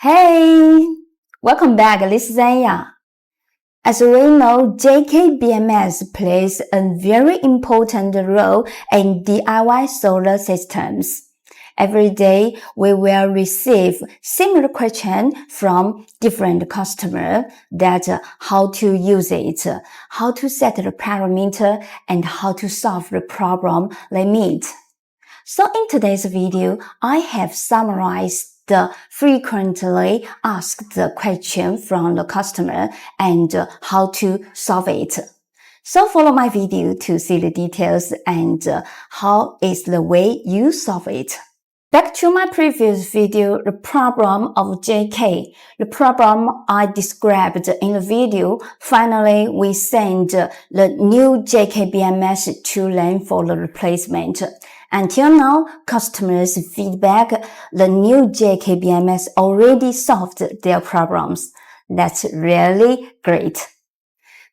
Hey, welcome back. This is Anya. As we know, JK BMS plays a very important role in DIY solar systems. Every day, we will receive similar questions from different customers that how to use it, how to set the parameter, and how to solve the problem they meet. So in today's video, I have summarized the frequently asked question from the customer and how to solve it. So follow my video to see the details and how is the way you solve it. Back to my previous video, the problem of JK, the problem I described in the video. Finally, we send the new JK BMS to them for the replacement. Until now, customers' feedback, the new JK BMS already solved their problems. That's really great.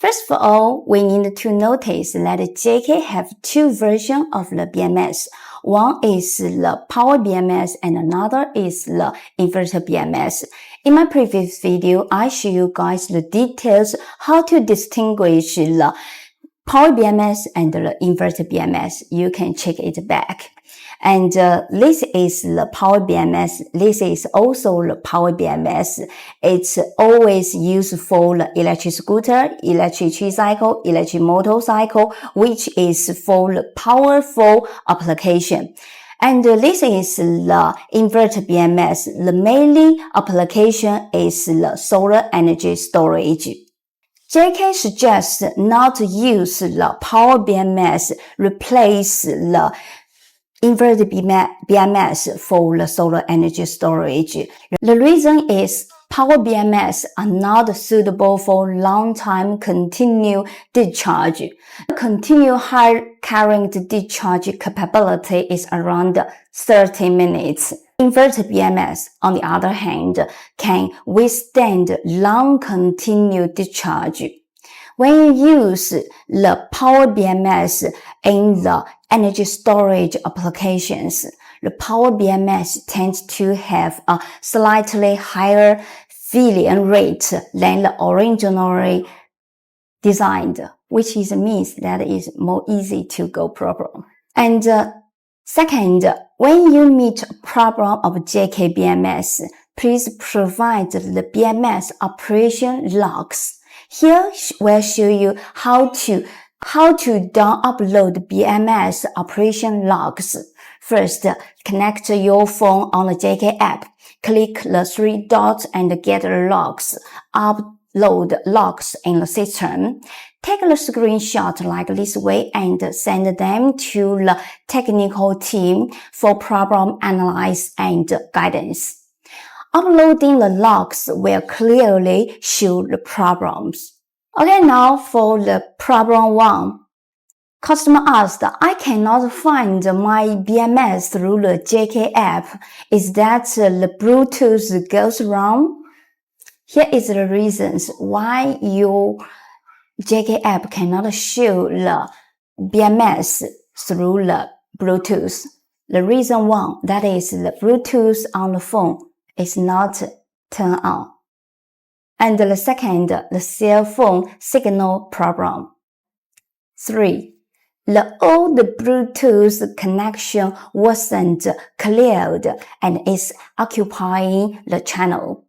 First of all, we need to notice that JK have two versions of the BMS. One is the Power BMS and another is the Inverter BMS. In my previous video, I show you guys the details how to distinguish the Power BMS and the Inverter BMS. You can check it back. And this is the Power BMS. This is also the Power BMS. It's always used for the electric scooter, electric tricycle, electric motorcycle, which is for the powerful application. And this is the Inverter BMS. The main application is the solar energy storage. JK suggests not to use the Power BMS, replace the Inverter BMS for the solar energy storage. The reason is Power BMS are not suitable for long-time continuous discharge. Continuous high current discharge capability is around 30 minutes. Inverter BMS, on the other hand, can withstand long continuous discharge. When you use the Power BMS in the energy storage applications, the Power BMS tends to have a slightly higher failure rate than the originally designed, which means that it is more easy to go problem. And second, when you meet a problem of JK BMS, please provide the BMS operation logs. Here we'll show you how to upload BMS operation logs. First, connect your phone on the JK app. Click the three dots and get logs. Upload logs in the system. Take the screenshot like this way and send them to the technical team for problem analysis and guidance. Uploading the logs will clearly show the problems. Okay, now for the problem 1. Customer asked, I cannot find my BMS through the JK app. Is that the Bluetooth goes wrong? Here is the reasons why your JK app cannot show the BMS through the Bluetooth. The reason 1, that is the Bluetooth on the phone is not turned on. And the second, the cell phone signal problem. 3, the old Bluetooth connection wasn't cleared and is occupying the channel.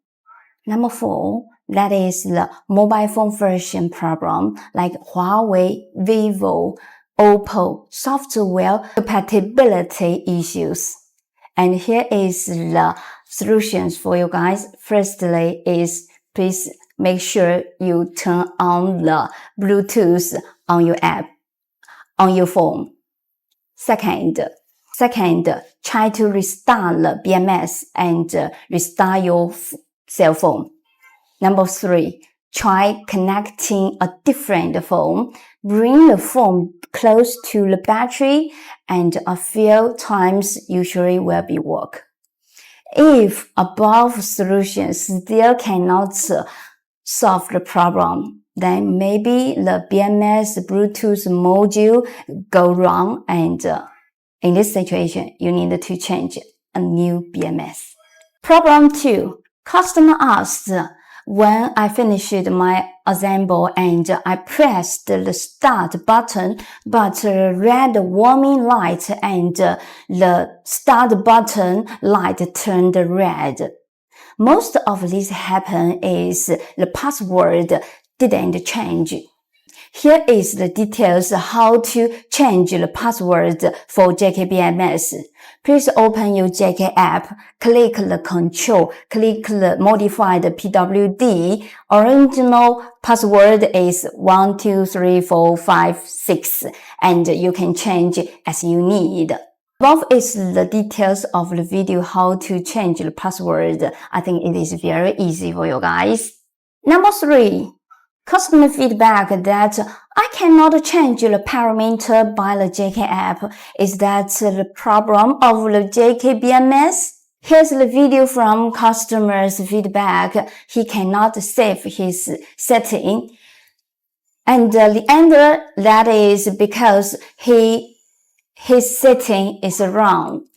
Number 4, that is the mobile phone version problem like Huawei, Vivo, Oppo, software compatibility issues. And here is the solutions for you guys. Firstly is please make sure you turn on the Bluetooth on your app, on your phone. Second, try to restart the BMS and restart your cell phone. Number 3, try connecting a different phone. Bring the phone close to the battery and a few times usually will be work. If above solutions still cannot solve the problem, then maybe the BMS Bluetooth module go wrong and in this situation, you need to change a new BMS. Problem 2. Customer asked, when I finished my assemble and I pressed the start button, but the red warming light and the start button light turned red. Most of this happen is the password didn't change. Here is the details how to change the password for JK BMS. Please open your JK app, click the control, click the modified PWD. Original password is 123456 and you can change as you need. Above is the details of the video how to change the password. I think it is very easy for you guys. Number 3. Customer feedback that I cannot change the parameter by the JK app. Is that the problem of the JK BMS? Here's the video from customer's feedback. He cannot save his setting. And the answer that is because his setting is wrong.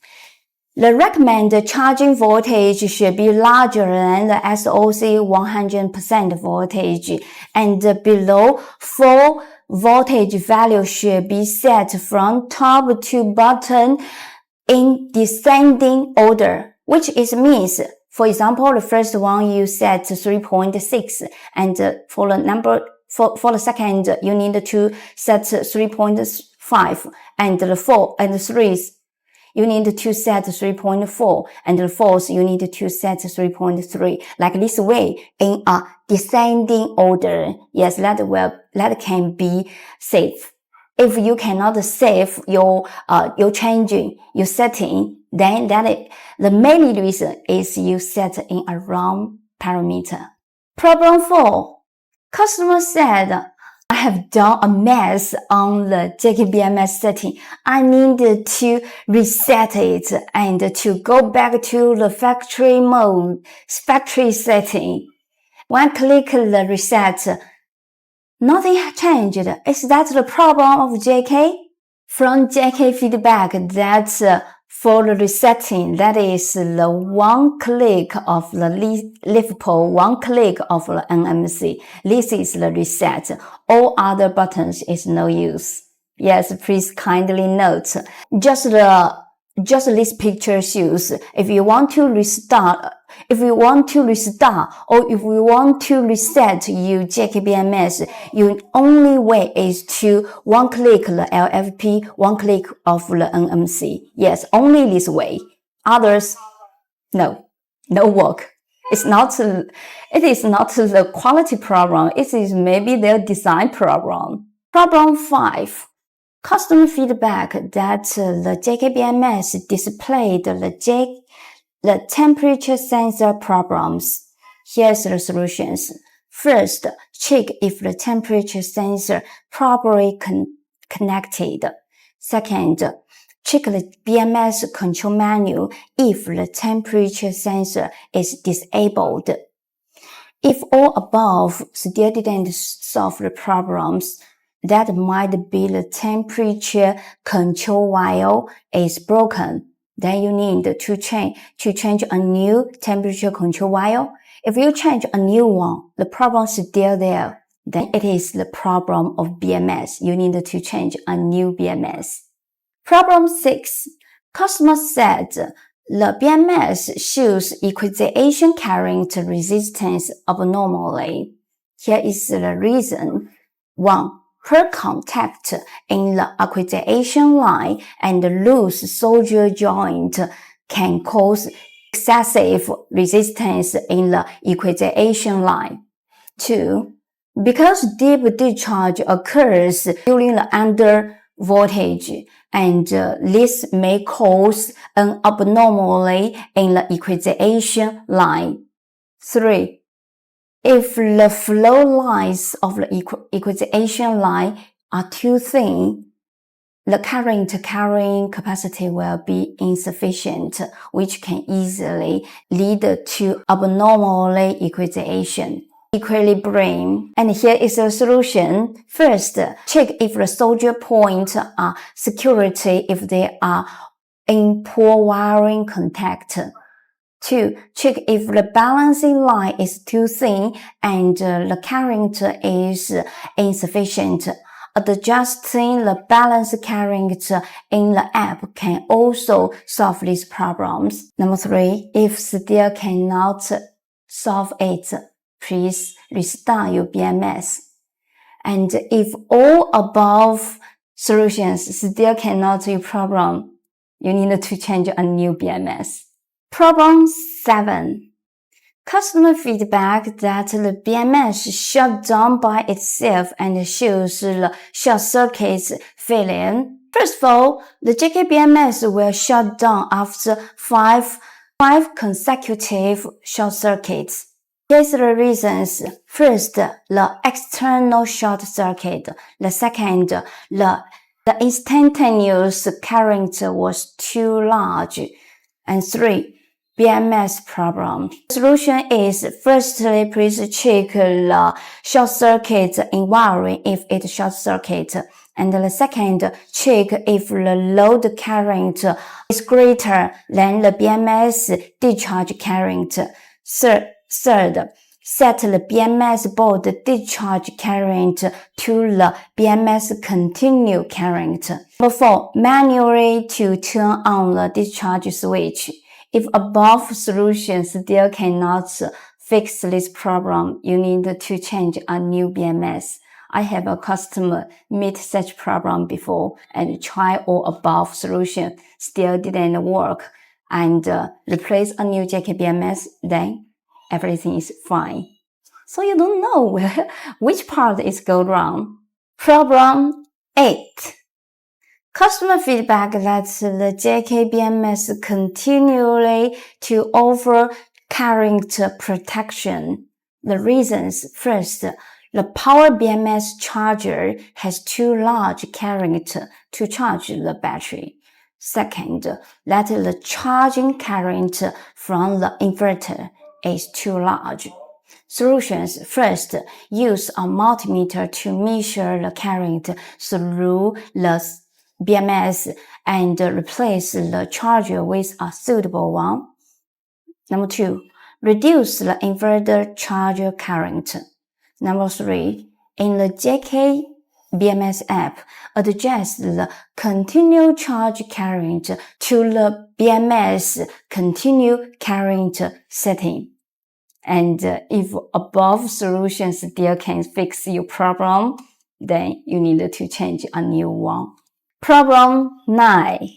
The recommended charging voltage should be larger than the SOC 100% voltage and below 4 voltage value should be set from top to bottom in descending order, which is means, for example, the first one you set 3.6 and for the second you need to set 3.5 and the 4 and 3 you need to set 3.4 and the fourth you need to set 3.3 like this way in a descending order. Yes, that can be safe. If you cannot save your changing, your setting, then the main reason is you set in a wrong parameter. Problem 4. Customer said, I have done a mess on the JK BMS setting. I need to reset it and to go back to the factory mode, factory setting. When I click the reset, nothing changed. Is that the problem of JK? From JK feedback that for the resetting, that is the one click of the leaf pole, one click of the NMC. This is the reset. All other buttons is no use. Yes, please kindly note. Just this picture shows if you want to restart or if you want to reset your JK BMS, your only way is to one click the LFP, one click of the NMC. Yes, only this way. Others, no work. It is not the quality problem. It is maybe their design problem. Problem 5. Customer feedback that the JK BMS displayed the temperature sensor problems. Here's the solutions. First, check if the temperature sensor properly connected. Second, check the BMS control menu if the temperature sensor is disabled. If all above still didn't solve the problems, that might be the temperature control wire is broken. Then you need to change a new temperature control wire. If you change a new one, the problem is still there. Then it is the problem of BMS. You need to change a new BMS. Problem 6. Customer said the BMS shows equalization current resistance abnormally. Here is the reason. 1. Per contact in the equalization line and loose solder joint can cause excessive resistance in the equalization line. 2. Because deep discharge occurs during the under voltage, and this may cause an abnormality in the equalization line. 3. If the flow lines of the equalization line are too thin, the current carrying capacity will be insufficient, which can easily lead to abnormal equalization. Equilibrium. And here is the solution. First, check if the solder points are security if they are in poor wiring contact. 2. Check if the balancing line is too thin and the current is insufficient. Adjusting the balance current in the app can also solve these problems. Number 3. If still cannot solve it, please restart your BMS. And if all above solutions still cannot solve your problem, you need to change a new BMS. Problem 7. Customer feedback that the BMS shut down by itself and shows the short circuit failure. First of all, the JK BMS will shut down after 5 consecutive short circuits. These are the reasons. First, the external short circuit. The second, the instantaneous current was too large. And 3, BMS problem. The solution is, firstly, please check the short circuit environment if it's short circuit. And the second, check if the load current is greater than the BMS discharge current. Third, set the BMS board discharge current to the BMS continue current. Number 4, manually to turn on the discharge switch. If above solution still cannot fix this problem, you need to change a new BMS. I have a customer meet such problem before and try all above solution, still didn't work, and replace a new JK BMS, then everything is fine. So you don't know which part is go wrong. Problem 8. Customer feedback that the JK BMS continually to offer current protection. The reasons: first, the Power BMS charger has too large current to charge the battery. Second, that the charging current from the inverter is too large. Solutions: first, use a multimeter to measure the current through the BMS and replace the charger with a suitable one. Number 2, reduce the inverter charger current. Number 3, in the JK BMS app, adjust the continue charge current to the BMS continue current setting. And if above solution still can fix your problem, then you need to change a new one. Problem 9.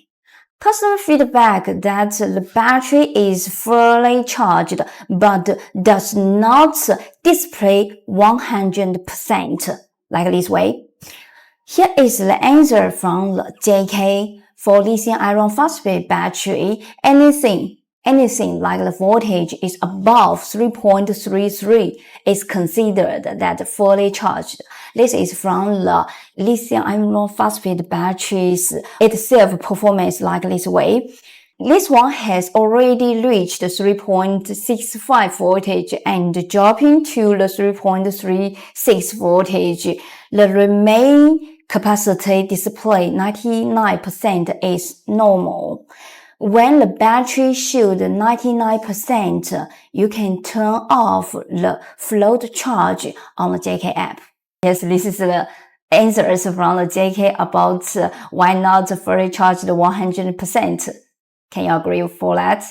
Customer feedback that the battery is fully charged but does not display 100%, like this way. Here is the answer from the JK. For lithium iron phosphate battery, anything like the voltage is above 3.33 is considered that fully charged. This is from the lithium iron phosphate batteries itself performance like this way. This one has already reached 3.65 voltage and dropping to the 3.36 voltage. The remaining capacity display 99% is normal. When the battery shows 99%, you can turn off the float charge on the JK app. Yes, this is the answers from the JK about why not fully charged 100%. Can you agree for that?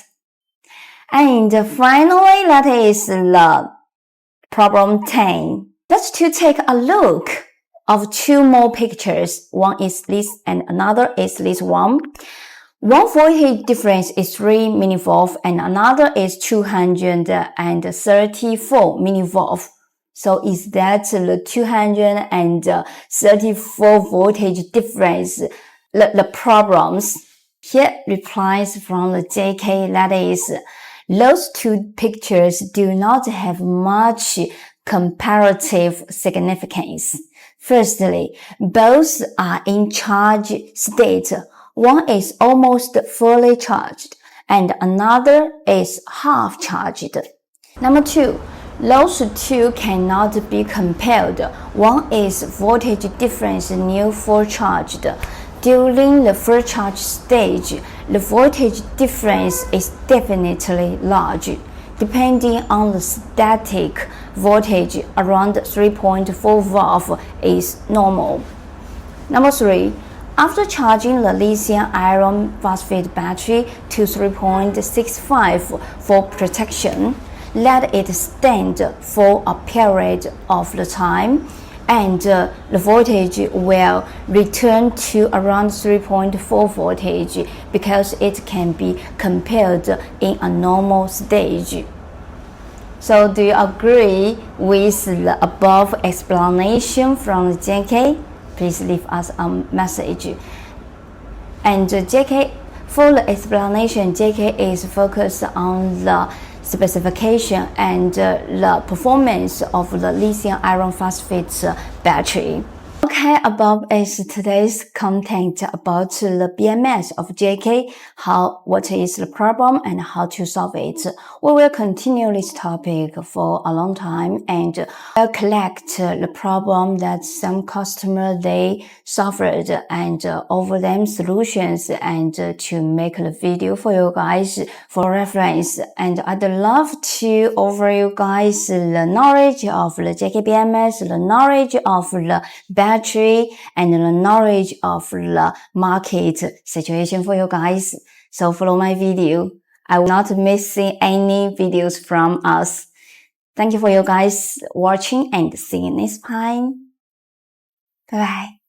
And finally, that is the problem 10. Let's take a look of 2 more pictures. One is this and another is this one. One voltage difference is 3 millivolts and another is 234 millivolts. So is that the 234 voltage difference the problems? Here replies from the JK, that is, those 2 pictures do not have much comparative significance. Firstly, both are in charge state. One is almost fully charged and another is half charged. Number 2, those 2 cannot be compared. One is voltage difference near full charged During the full charge stage, the voltage difference is definitely large. Depending on the static voltage, around 3.4 volts is normal. Number 3. After charging the lithium iron phosphate battery to 3.65 for protection, let it stand for a period of the time, and the voltage will return to around 3.4 voltage because it can be compared in a normal stage. So do you agree with the above explanation from JK? Please leave us a message. And JK, for the explanation, JK is focused on the specification and the performance of the lithium iron phosphate battery. Okay, above is today's content about the BMS of JK, what is the problem and how to solve it. We will continue this topic for a long time and will collect the problem that some customer they suffered and offer them solutions and to make the video for you guys for reference. And I'd love to offer you guys the knowledge of the JK BMS, the knowledge of the battery, and the knowledge of the market situation for you guys. So follow my video. I will not missing any videos from us. Thank you for you guys watching and see you next time. Bye bye.